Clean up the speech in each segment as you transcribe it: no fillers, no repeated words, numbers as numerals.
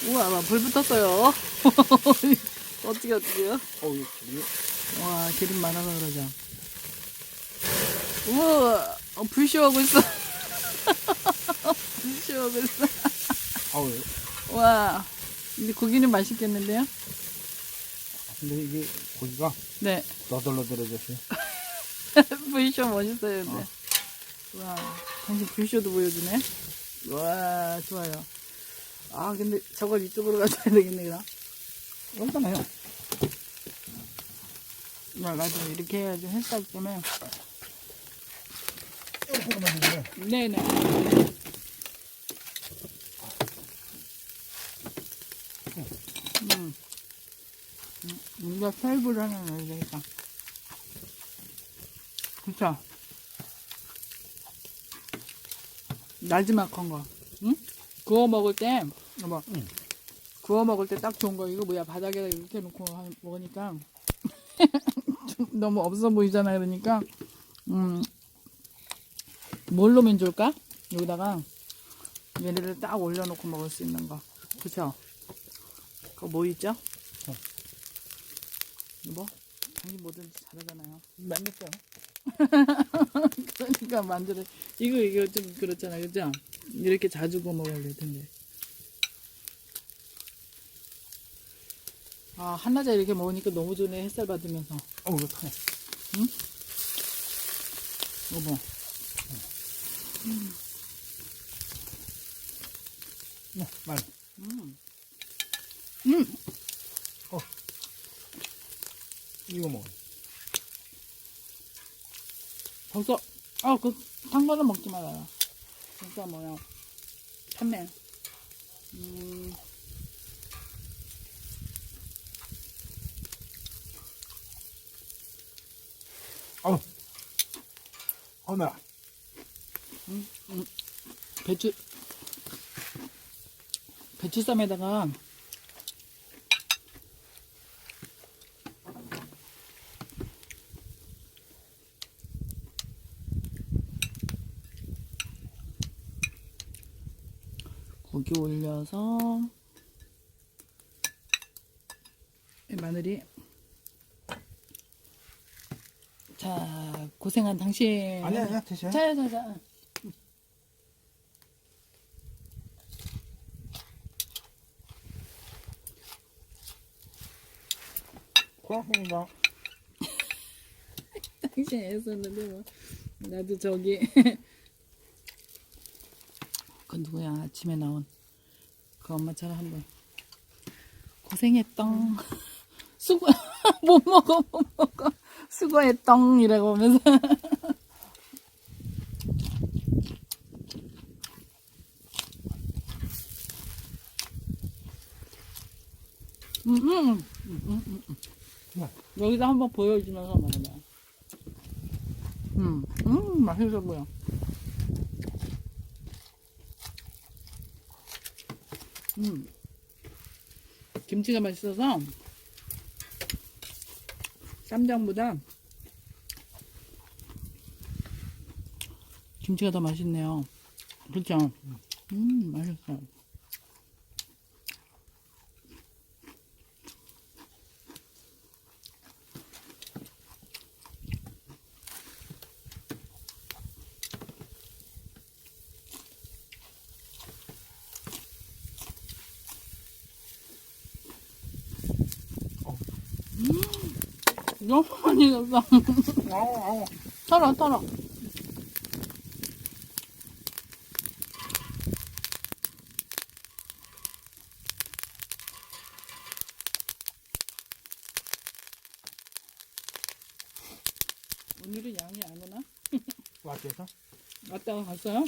우와, 불 붙었어요. 어떡해요? 기름이. 와, 기름 많아서 그러죠. 우와, 불쇼하고 있어. 불쇼하고 있어. 와, 근데 고기는 맛있겠는데요? 근데 이게 고기가 네. 너덜너덜해졌어요. 불쇼 멋있어요, 근데. 와, 당신 불쇼도 보여주네. 와, 좋아요. 아, 근데 저걸 이쪽으로 가져야 되겠네, 그럼. 괜찮아요. 맞아. 이렇게 해야지 햇살 때문에. 조금만 해주세요. 네네. 우리가 셀브를 하나 넣어야 되겠다. 그쵸? 마지막 거. 응? 구워 먹을 때, 뭐, 구워 먹을 때 딱 좋은 거. 이거 뭐야, 바닥에다 이렇게 놓고 먹으니까. 좀 너무 없어 보이잖아. 그러니까, 뭘 넣으면 좋을까? 여기다가, 얘네를 딱 올려놓고 먹을 수 있는 거. 그쵸? 그거 뭐 있죠? 뭐? 당신 뭐든지 잘하잖아요. 만졌어요. 그러니까 만들어. 이거 좀 그렇잖아. 그죠? 이렇게 자주 구워 먹어야 될 텐데. 아, 한낮에 이렇게 먹으니까 너무 좋네. 햇살 받으면서. 이거 타네. 응? 여보. 말. 이거 먹어. 벌써, 탄 거는 먹지 말아요. 진짜 뭐야. 참내. 매워. 배추쌈에다가 고기 올려서 마늘이 자 고생한 당신 아니야, 드셔. 자 고맙습니다. 당신 애썼는데 뭐 나도 저기 그 누구야 아침에 나온 그 엄마처럼 한번 고생했똥 수고 못 먹어 수고했똥 이라고 하면서 여기다 한번 보여주면서 말해봐. 맛있어 보여. 김치가 맛있어서 쌈장보다 김치가 더 맛있네요. 그렇죠? 맛있어. 너무 많이 넣었어. 털어. 오늘은 양이 안 오나? 왔대서? 왔다가 갔어요?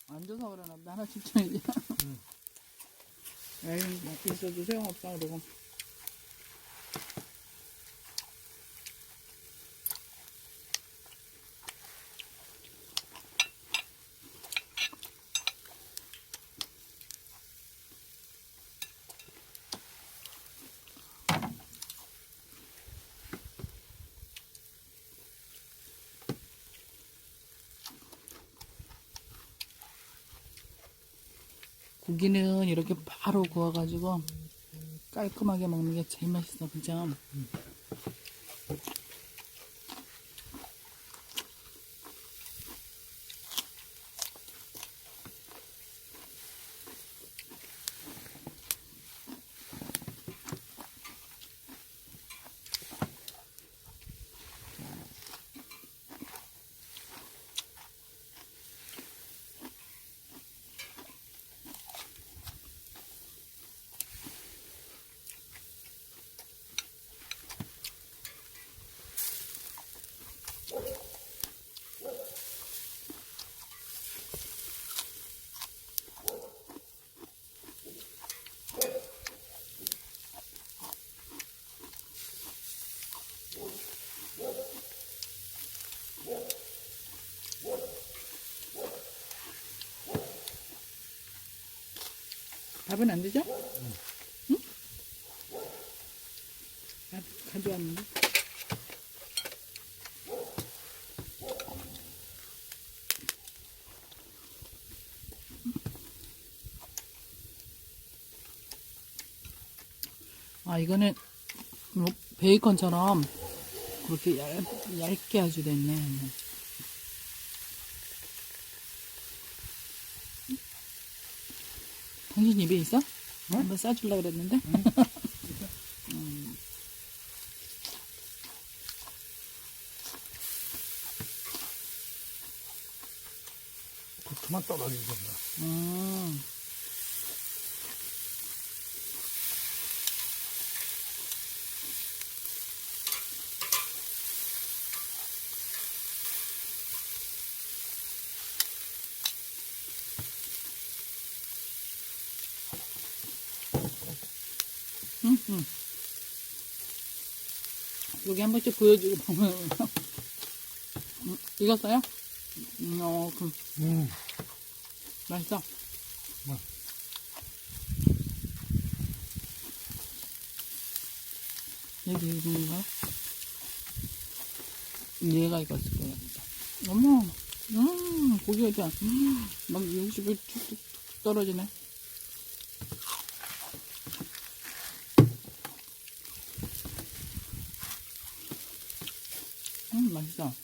안 줘서 그러나 보다. 하나 집중해야지. 에이, 있어도 소용없다 그러고. 고기는 이렇게 바로 구워가지고 깔끔하게 먹는 게 제일 맛있어, 그죠? 밥은 안 되죠? 응? 밥 가져왔는데. 아, 이거는 뭐 베이컨처럼 그렇게 얇게 아주 됐네. 당신 입에 있어? 한번 싸주려고 그랬는데? 그만 떨어지는 거야. 음. 여기 한 번씩 보여주고 보면 익었어요? 맛있어. 뭐. 여기 익은가? 얘가 익었을 거야. 어머, 고기가 진짜, 막 육즙이 툭툭 떨어지네. 맛있어.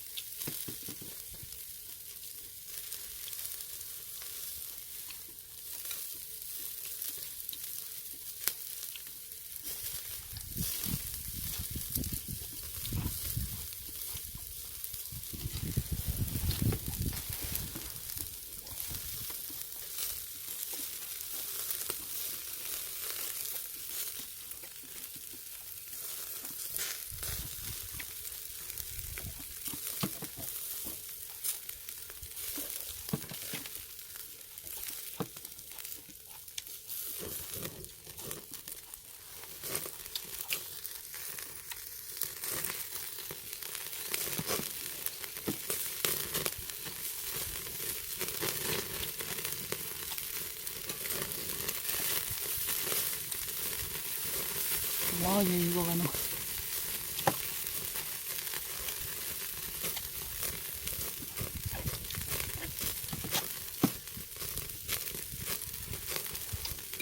와, 얘 익어가는 거.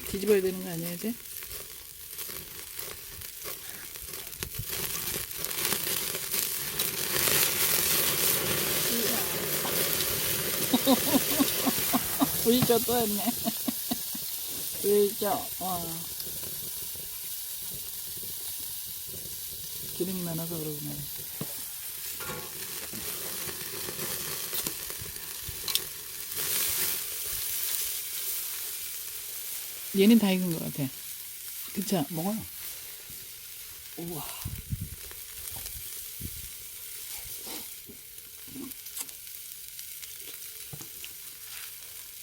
뒤집어야 되는 거 아니야, 이제? 보이죠? 또 했네. 보이죠? 와. 기름이 많아서 그러구나. 얘는 다 익은 것 같아. 그쵸? 먹어요. 우와.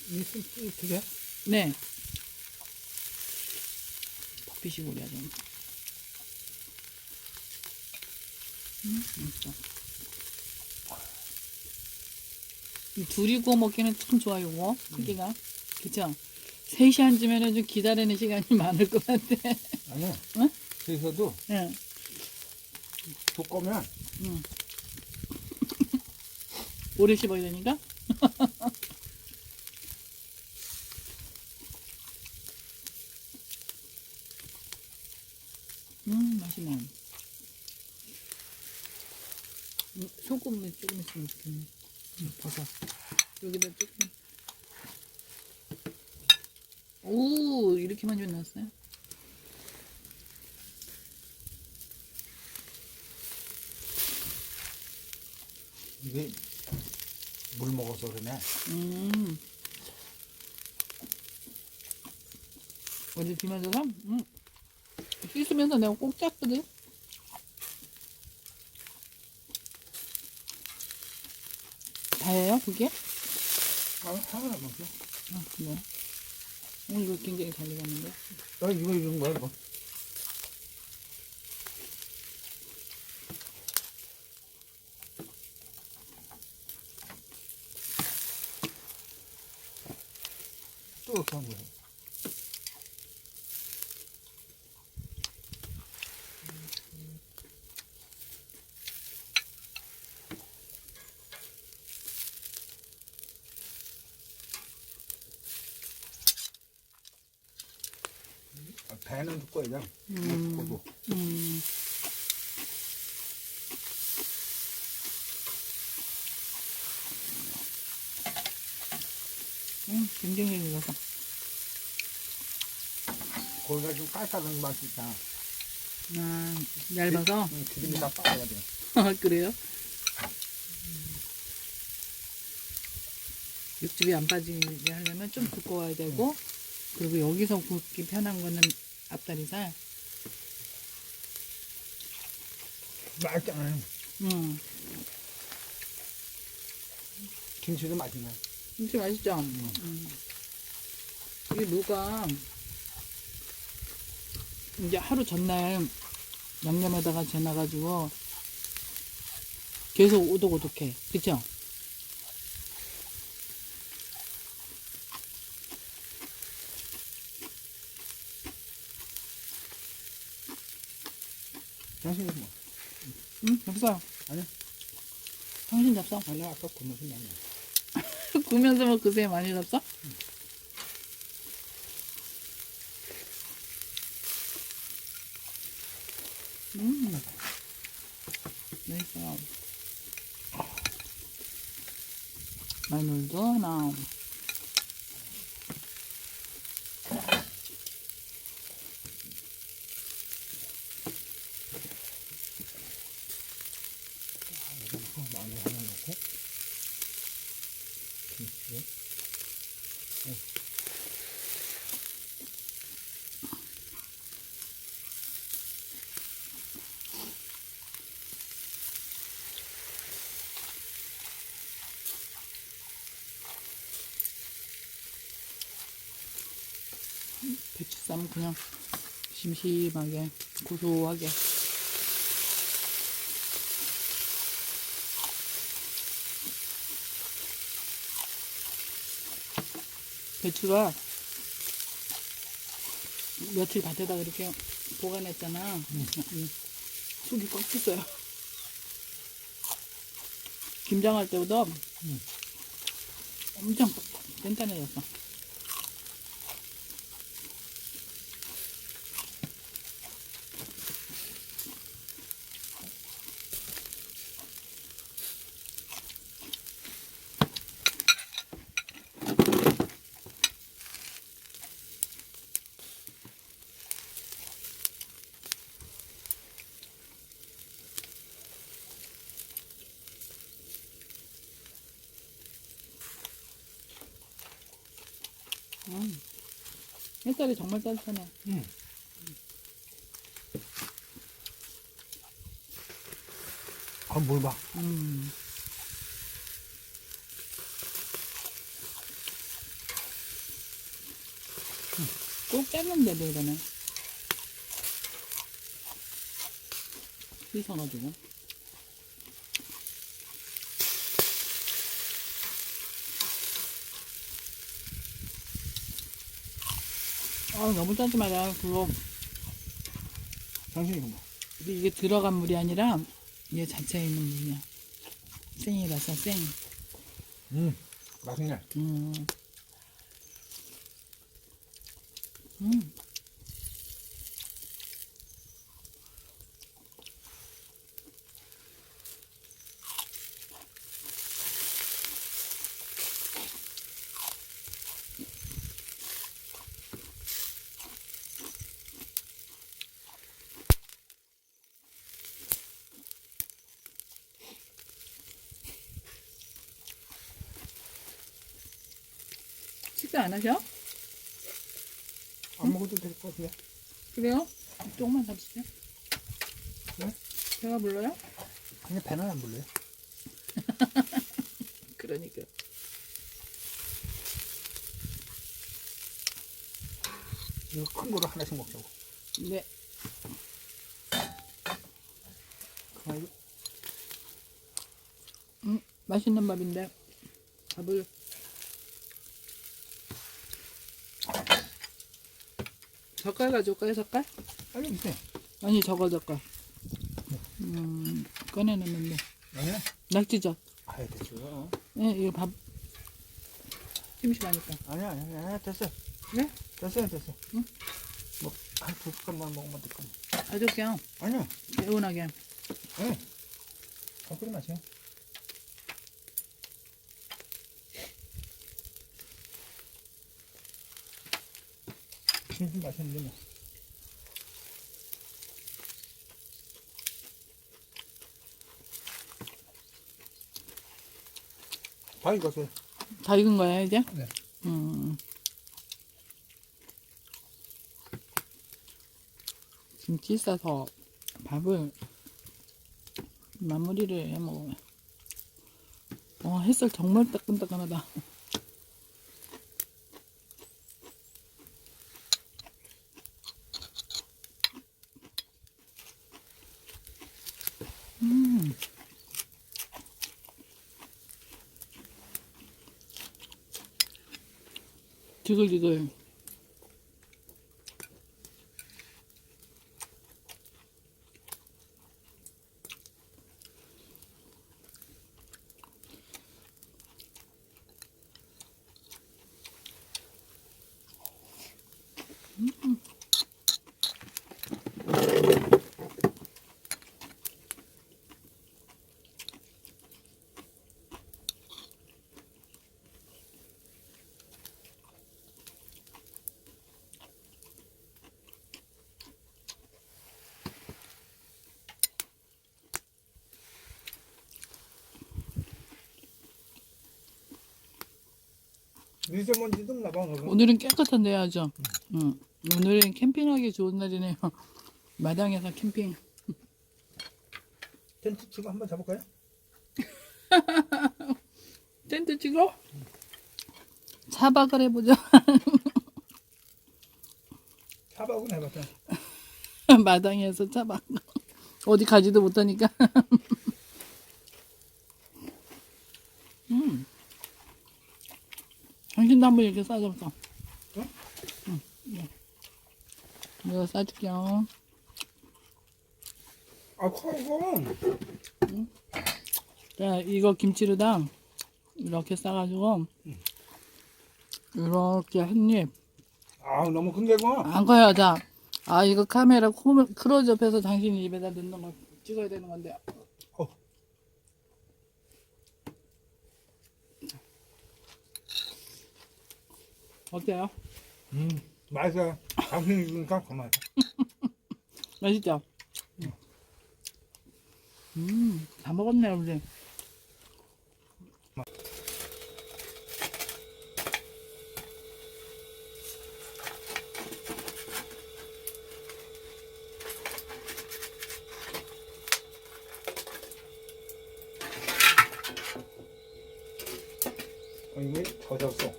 이렇게 돼? 네. 퍼피시고리 하죠. 맛있다. 이 둘이 구워 먹기는 참 좋아요, 이거. 크기가. 그쵸? 셋이 앉으면 좀 기다리는 시간이 많을 것 같아. 아니요. 응? 그래서도 응. 두꺼면 오래 씹어야 되니까? 조금 있으면 좋겠네. 버섯. 여기다 조금. 오, 이렇게 많이 넣었어요? 이게 물 먹어서 그러네. 어디 비면서서? 씻으면서 내가 꼭 짰거든? 다예요, 그게? 하나 먹어. 그래. 이거 굉장히 잘 익었는데? 이거 이런 거야, 이거. 또 이렇게 한 거야. 배는 두꺼워야 돼. 두꺼도. 굉장히 익었어. 거기가 좀 깔깔한 맛이 있잖아. 얇아서? 기름이 다 빠져야 돼. 그래요? 육즙이 안 빠지게 하려면 좀 두꺼워야 되고, 그리고 여기서 굽기 편한 거는 앞다리살. 맛있잖아요. 김치도 맛있네. 김치 맛있죠? 이 무가 이제 하루 전날 양념에다가 재놔가지고 계속 오독오독해. 그쵸? 당신이 뭐? 응? 없어요. 아니. 당신 잡숴? 아니, 아까 굶어서 나네. 구면서 뭐 그새 많이 잡숴? 맛있어요. 마늘도 하나. 마늘 하나 넣고. 김치. 배추쌈 그냥 심심하게 고소하게. 배추가 며칠 밭에다 이렇게 보관했잖아. 속이 꽉 찼어요. 김장할 때보다 엄청 단단해졌어. 햇살이 정말 따뜻하네. 물 봐. 꼭 짧는데도 이러네. 씻어가지고. 너무 짜지 마라. 그거 당신이 뭐? 이게 들어간 물이 아니라 얘 자체에 있는 물이야. 생이라서 생. 맛있네. 식사 안 하셔? 안 먹어도 될 것 같은데. 그래요? 조금만 더 주세요. 네? 배가 불러요? 그냥 배는 안 불러요. 그러니까. 이거 큰 거로 하나씩 먹자고. 네. 그럼 이거 맛있는 밥인데 밥을 젓갈 가져올까요? 젓갈? 빨리 있어요. 아니 저거 젓갈. 꺼내놨는데 아니야? 낙지젓. 아예 됐죠. 네, 이거 밥 심심하니까. 아니야 됐어. 네? 됐어. 응? 뭐 한 두 숟갈만 먹으면 될 거야. 가져올게요. 아니야. 개운하게. 응. 젓갈이 마셔. 진심 맛있는데 뭐. 다 익었어요. 다 익은 거야 이제? 네. 김치 싸서 밥을 마무리를 해 먹으면. 햇살 정말 따끈따끈하다. 지글지글. 미세먼지 좀 나봐. 오늘은 깨끗한데 하죠. 오늘은 캠핑하기 좋은 날이네요. 마당에서 캠핑. 텐트 치고 한번 잡을까요? 텐트 치고 차박을 해보죠. 차박은 해봤자. 마당에서 차박. 어디 가지도 못하니까. 당신도 한번 이렇게 싸줘봐. 응? 네. 이거 싸줄게요. 아 커 이거. 자, 이거 김치르당 이렇게 싸가지고 이렇게 한 입. 아 너무 큰데 이거. 안 커요. 자, 이거 카메라 클로즈업해서 당신이 입에다 넣는 거 찍어야 되는 건데. 어. 어때요? 맛있어. 당신이 주니까 그만. 맛있죠? 다 먹었네, 우리. 이거 더 졌어.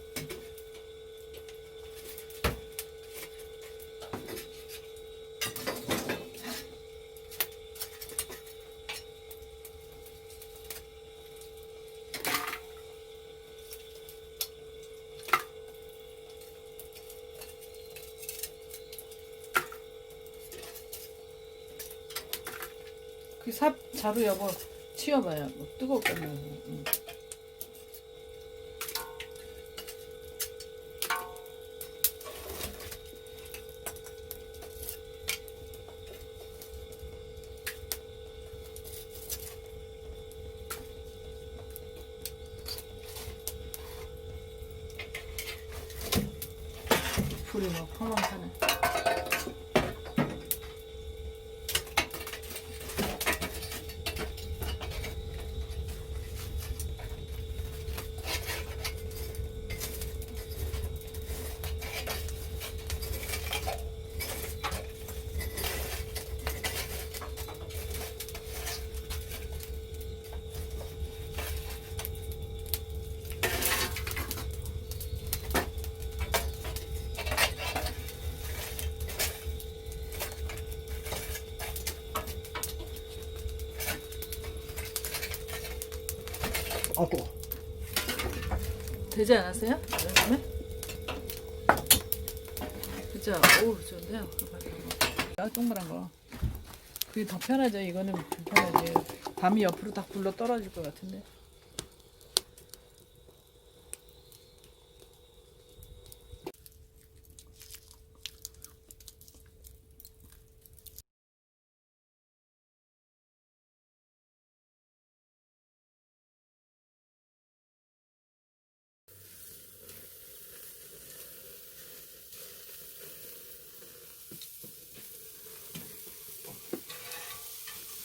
그 자루 여보 치워봐요. 뭐 뜨겁겠네. 불이 뭐 펑펑 타네. 되지 않았어요? 그러면? 그죠? 오, 좋은데요? 동그란 거. 그게 더 편하죠. 이거는 불편하지. 밤이 옆으로 딱 굴러 떨어질 것 같은데.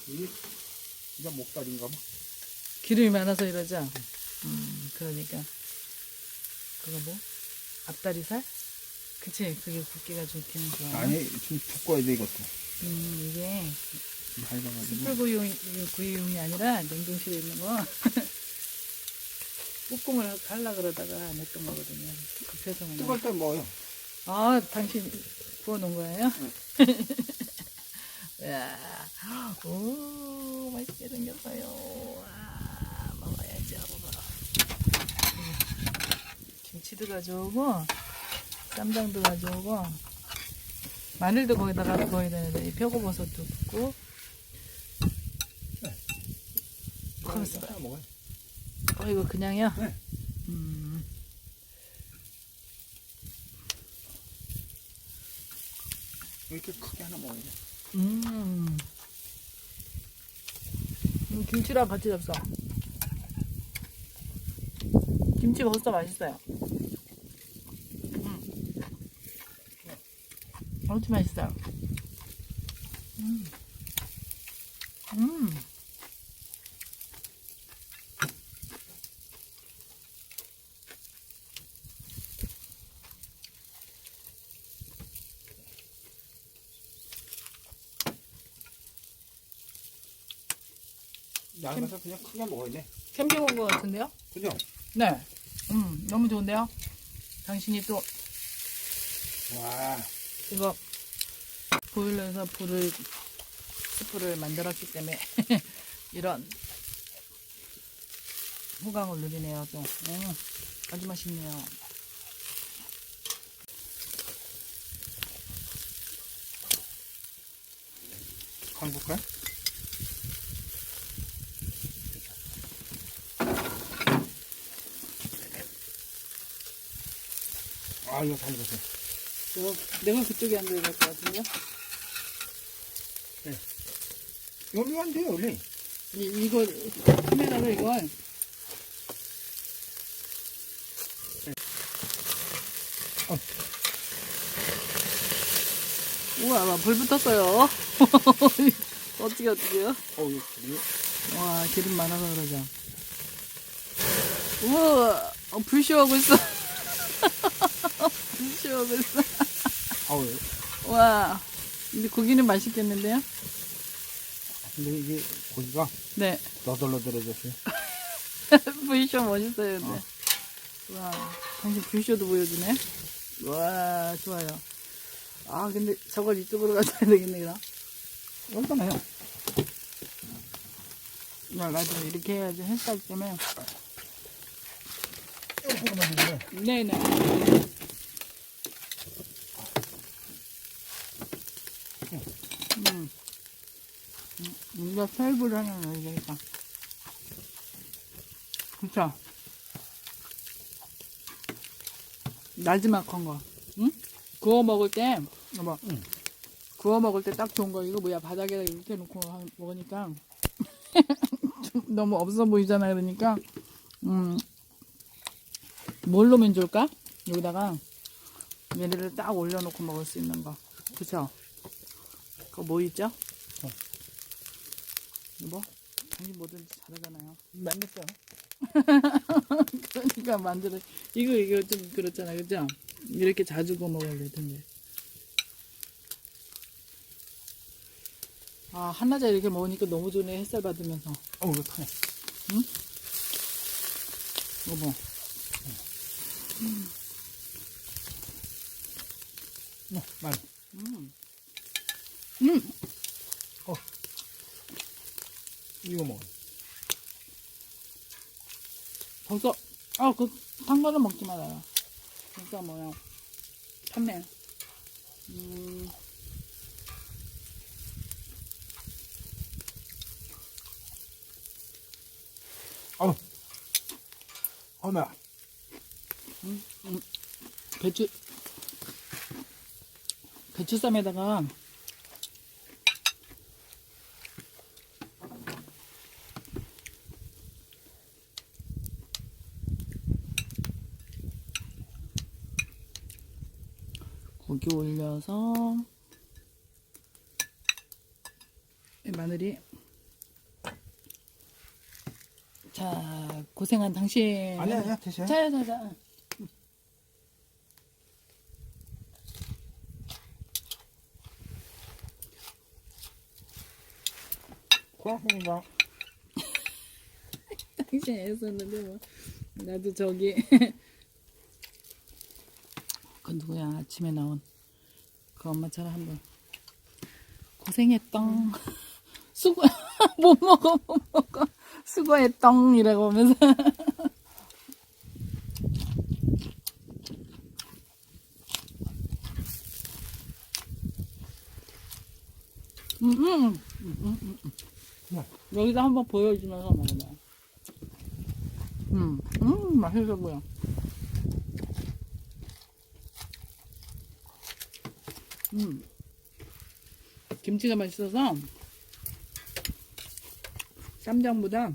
이게 진짜 목살인가 봐. 기름이 많아서 이러죠? 그러니까. 그거 뭐? 앞다리살? 그치, 그게 굵기가 좋기는 좋아요. 아니, 좀 두꺼워야 돼, 이것도. 이게 얇아가지고. 숯불구이용이 아니라 냉동실에 있는 거. 볶음을 하려고 그러다가 냈던 거거든요. 급해서 그냥. 뜨거울 때 뭐요? 아, 당신 구워놓은 거예요? 이야, 오, 맛있게 생겼어요. 와, 먹어야죠, 먹어. 김치도 가져오고, 쌈장도 가져오고, 마늘도 거기다가 구워야 되는데, 이 표고버섯도 붓고, 가만있어. 하나 먹어요. 이거 그냥요? 네. 이렇게 크게 하나 먹어야 돼. 김치랑 같이 잡숴. 김치 벌써 맛있어요. 아주 맛있어요. 음. 음. 얇아서 그냥 크게 먹어야 돼. 캠핑 온 것 같은데요? 그죠? 네. 너무 좋은데요? 당신이 또 와, 이거 보일러에서 스프를 만들었기 때문에 이런 호강을 누리네요. 또 아주 맛있네요. 한국가? 아, 이거 다 익었어. 내가 그쪽에 앉아야 될 것 같은데요? 여기 안 돼요, 원래. 이거 카메라로 이걸 우와, 불 붙었어요. 어떡해요? 이거 기름이. 와, 기름 많아서 그러죠. 우와, 불쇼하고 있어. 불쇼하고 있어. 아우, 와, 근데 고기는 맛있겠는데요? 근데 이게 고기가 네. 너덜너덜해졌어요. 불쇼 멋있어요, 근데. 와, 당신 불쇼도 보여주네. 와, 좋아요. 아, 근데 저걸 이쪽으로 가져야 되겠네, 그럼. 얼마나요? 야, 맞아. 이렇게 해야지 햇살 때문에. 조금만 주세요. 네네. 이제 셀브를 하나 넣어야 되겠다. 그쵸? 마지막 한 거. 응? 구워 먹을 때, 여보. 구워 먹을 때 딱 좋은 거. 이거 뭐야. 바닥에다 이렇게 놓고 먹으니까. 좀 너무 없어 보이잖아. 그러니까. 뭘 넣으면 좋을까? 여기다가 얘네를 딱 올려놓고 먹을 수 있는 거. 그쵸? 그거 뭐 있죠? 뭐? 당신 뭐든지 잘하잖아요. 만졌어요. 그러니까 만들어. 이거 좀 그렇잖아. 그죠? 이렇게 자주 구워 먹어야 될 텐데. 아, 한낮에 이렇게 먹으니까 너무 좋네. 햇살 받으면서. 이거 타네. 여보. 많이. 이거 먹어. 벌써 탄 거는 먹지 말아요. 진짜 뭐야. 탔네. 어우. 어머야. 배추쌈에다가 고기 올려서 이 마늘이 자 고생한 당신 아니야, 드세요. 자자자 고맙습니다. 당신 애썼는데 뭐 나도 저기 그 누구야 아침에 나온 그 엄마처럼 한번 고생했똥 수고 못 먹어 수고했똥 이라고 하면서 여기다 한번 보여주면서 먹어봐. 맛있어 보여. 김치가 맛있어서 쌈장보다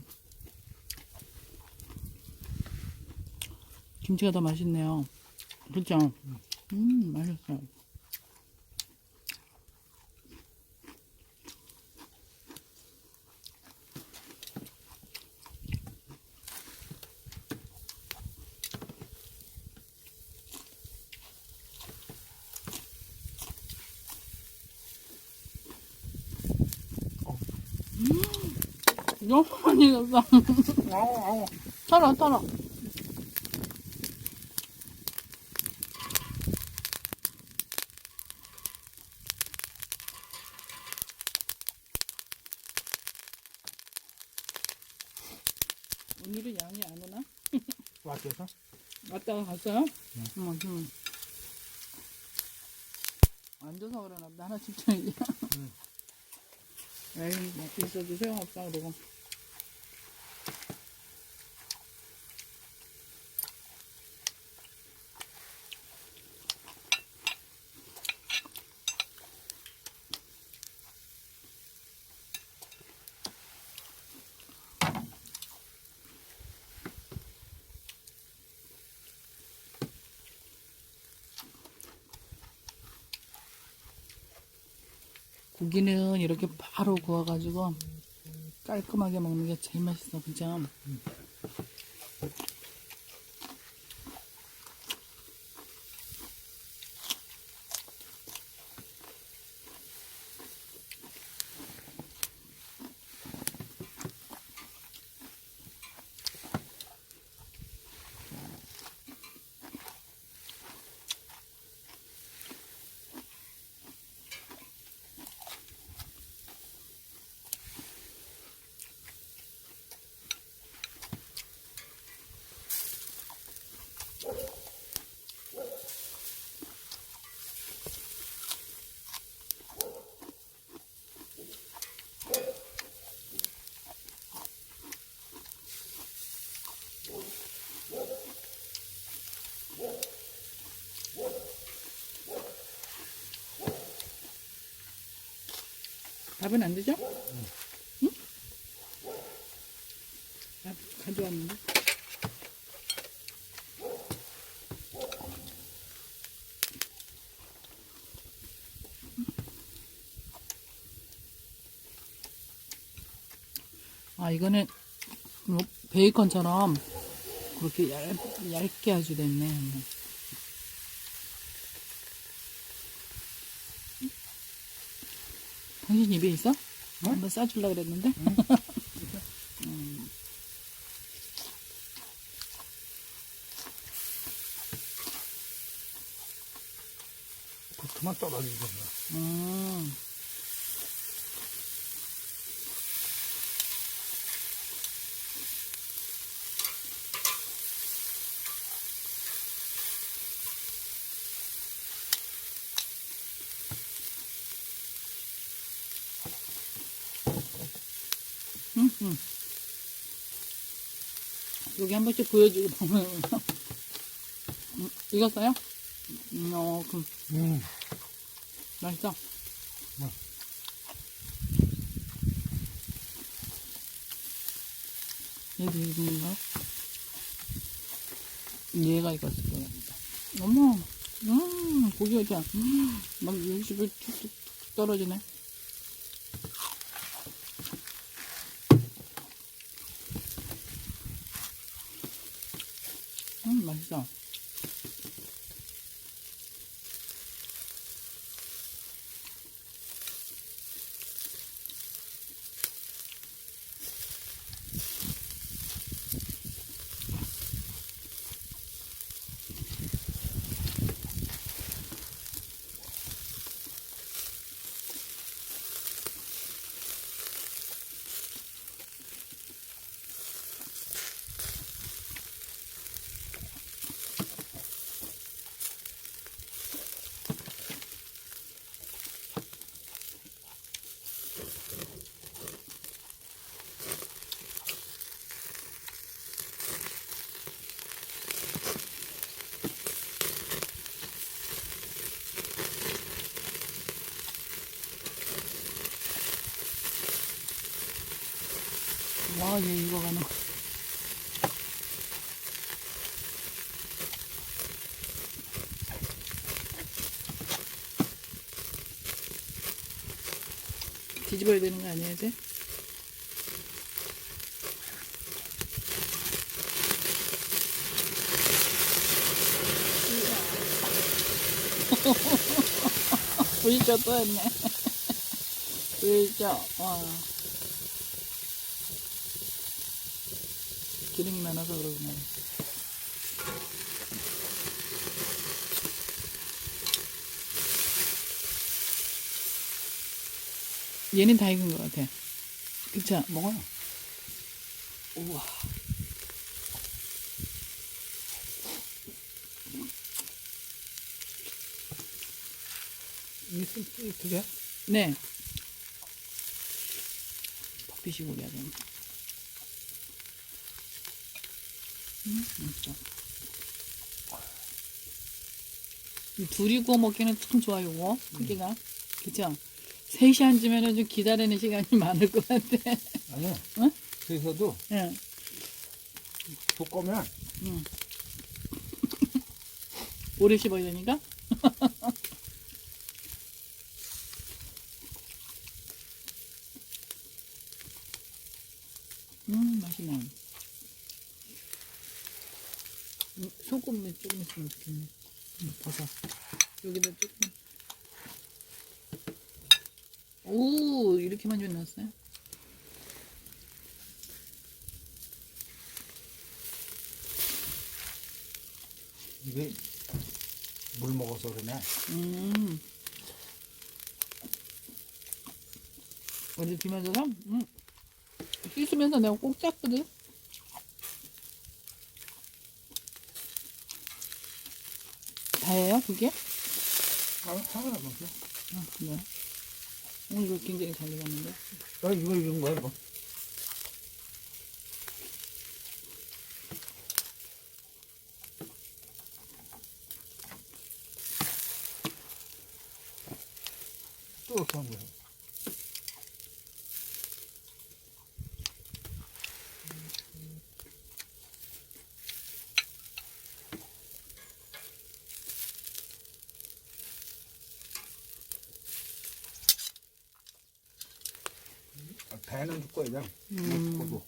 김치가 더 맛있네요. 그렇죠? 맛있어요. 너무 많이 넣었어. 아우. 털어. 오늘은 양이 안 오나? 왔어서? 왔다가 갔어요? 앉아서 그러나 보다. 하나 집중이지. 에이, 있어도 소용없다, 그러고. 고기는 이렇게 바로 구워가지고 깔끔하게 먹는 게 제일 맛있어, 그죠? 밥은 안 드죠? 응? 밥 가져왔는데. 이거는 뭐 베이컨처럼 그렇게 얇게 아주 됐네. 당신 입에 있어? 한번 싸주려고 그랬는데? 그만 떨어지겠네. 여기 한 번씩 보여주고 보면 익었어요? 그럼 맛있어. 얘도 익은가? 얘가 익었을 거야. 어머, 고기가 진짜, 막 육즙이 툭툭 떨어지네. 맛있어. 와, 얘 익어가는 거. 뒤집어야 되는 거 아니야, 이제? 불쇼 또 했네. 불쇼, 와. 기름이 많아서 그러구나. 얘는 다 익은 것 같아. 그쵸? 먹어요. 우와. 이 두 개? 네. 퍽피시 고기 하자. 맛있어. 이 둘이 구워 먹기는 참 좋아요, 이거. 크기가. 그쵸? 3시 앉으면은 좀 기다리는 시간이 많을 것 같아. 아니요. 응? 그래서도 응. 두꺼우면 오래 씹어야 되니까? 맛있네. 소금을 조금 있으면 좋겠네. 버섯. 여기다 조금. 오, 이렇게만 좀 넣었어요? 이게 물 먹어서 그러네. 어디 비면서서? 씻으면서 내가 꼭 짰거든? 다예요, 그게? 하나 먹자. 아, 그래. 이거 굉장히 잘 익었는데? 이거 익은 거야, 이거. 또 이렇게 한 거야. 배는 줄 거야, 고도.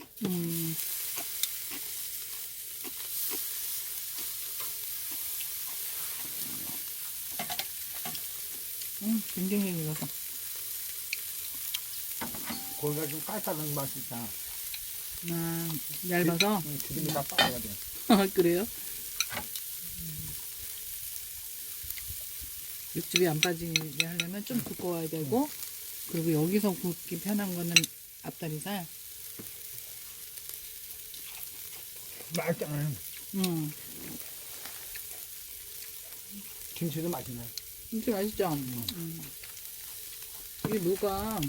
굉장히 잘 익었어. 고기가 좀 깔깔한 맛이 있잖아. 얇아서? 기름이 다 빠져야 돼. 그래요? 육즙이 안 빠지게 하려면 좀 두꺼워야 되고, 그리고 여기서 굽기 편한 거는 앞다리살. 맛있잖아요. 김치도 맛있네. 진짜 맛있죠? 이게 무가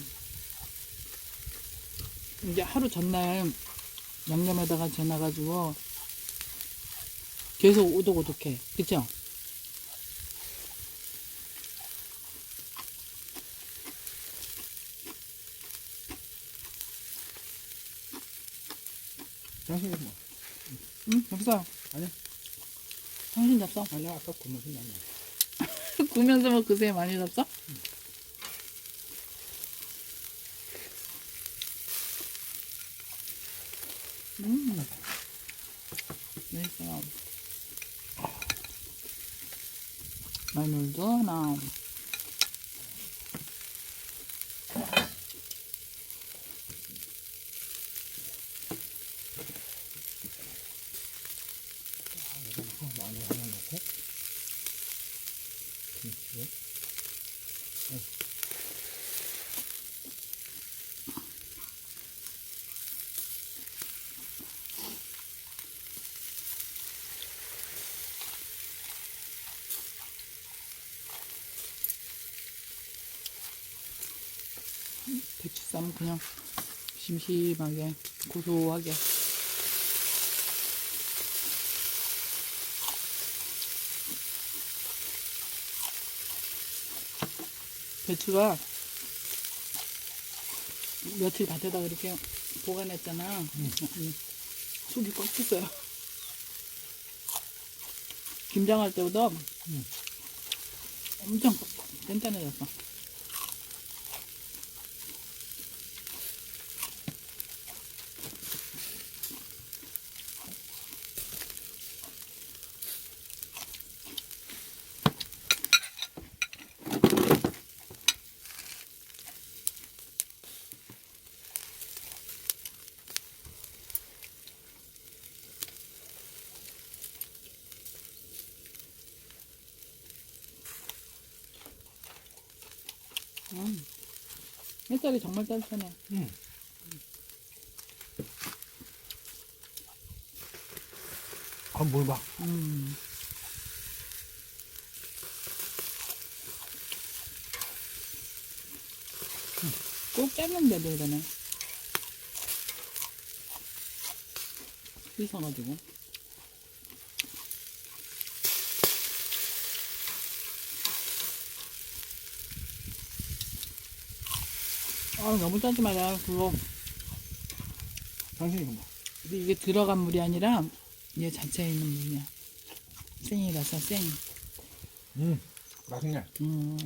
이제 하루 전날 양념에다가 재놔가지고 계속 오독오독해. 그쵸? 당신이 뭐? 응? 없어. 아니, 당신 잡숴. 아니 아까 굶어서 나네. 구면서 뭐 그새 많이 잡숴? 맛있어. 마늘도 하나. 마늘 하나 넣고. 김치. 배추쌈 그냥 심심하게 고소하게. 배추가 며칠 밭에다 이렇게 보관했잖아. 속이 꽉 찼어요. 김장할 때보다 엄청 단단해졌어. 햇살이 정말 따뜻하네. 아, 뭘 봐. 꼭 짧는데도 이러네. 씻어가지고. 아, 너무 짜지 마라. 그거. 당신이 뭐? 근데 이게 들어간 물이 아니라 얘 자체에 있는 물이야. 생이라서 생. 맛있네. 음.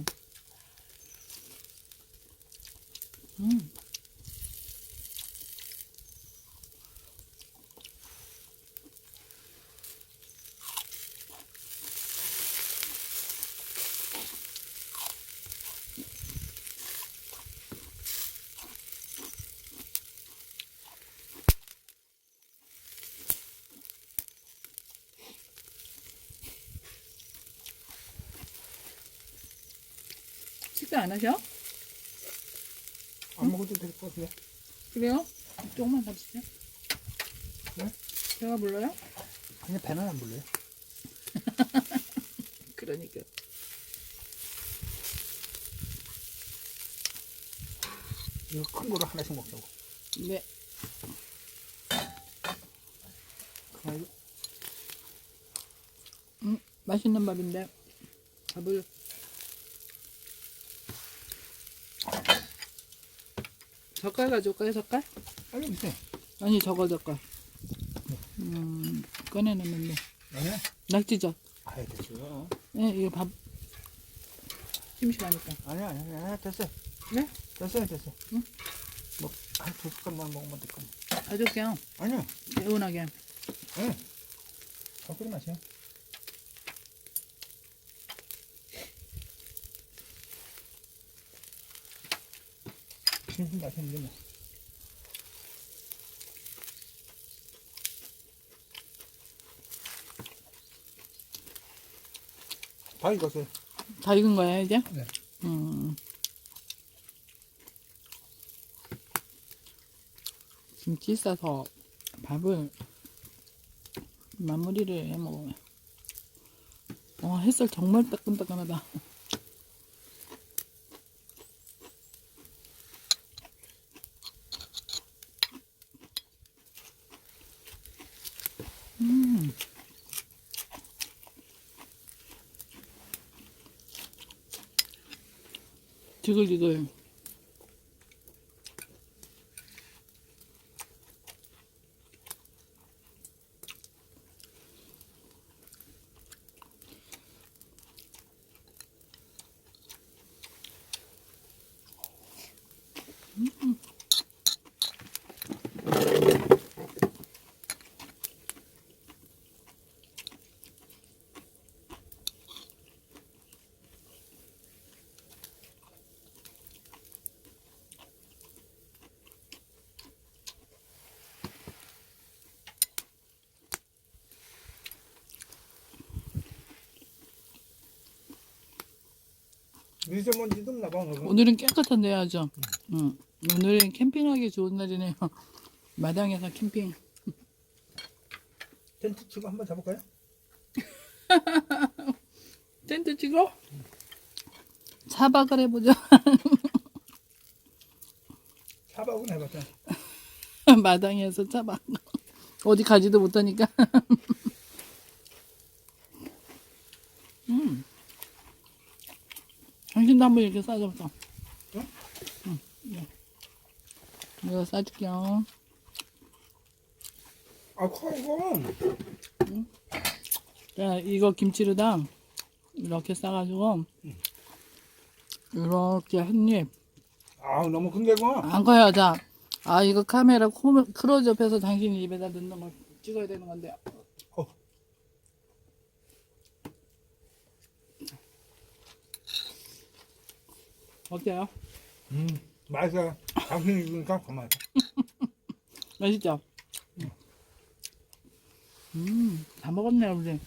식사 안 하셔? 안 먹어도 될 것 같은데. 그래요? 조금만 더 주세요. 네? 배가 불러요? 그냥 배는 안 불러요. 그러니까. 이거 큰 거로 하나씩 먹자고. 네. 아이고. 맛있는 밥인데 밥을 젓갈 가져올까요? 젓갈? 아니, 무슨. 아니 저거 젓갈. 꺼내놨는데 아니야. 낙지젓. 아예 됐어요. 네, 이거 밥 심심하니까. 아니야, 아니야. 됐어요. 네? 됐어요, 됐어. 응? 뭐, 한 두 숟갈만 먹으면 될까? 가져올게요. 아니야. 개운하게. 응. 젓갈이 맛이야. 진짜 맛있는데 뭐. 다 익었어요. 다 익은 거야 이제? 네. 김치 싸서 밥을 마무리를 해 먹으면. 햇살 정말 따끈따끈하다. 지글지글. 미세먼지 좀 나봐. 오늘은 깨끗한데 아주. 응. 오늘은 캠핑하기 좋은 날이네요. 마당에서 캠핑. 텐트 치고 한번 잡을까요? 텐트 치고 차박을 해보자. 차박은 해봤자. 마당에서 차박. 어디 가지도 못하니까. 당신도 한번 이렇게 싸줘봐. 응? 응. 네. 이거 싸줄게요. 아, 커, 이거. 자, 이거 김치르당 이렇게 싸가지고 이렇게 한 입. 아, 너무 큰데, 이거. 안 커요. 자, 아 이거 카메라 클로즈업해서 당신이 입에다 넣는 걸 찍어야 되는 건데. 어. 어때요? 맛있어. 당신이 입으니까 가만히. 맛있죠? 다 먹었네 우리.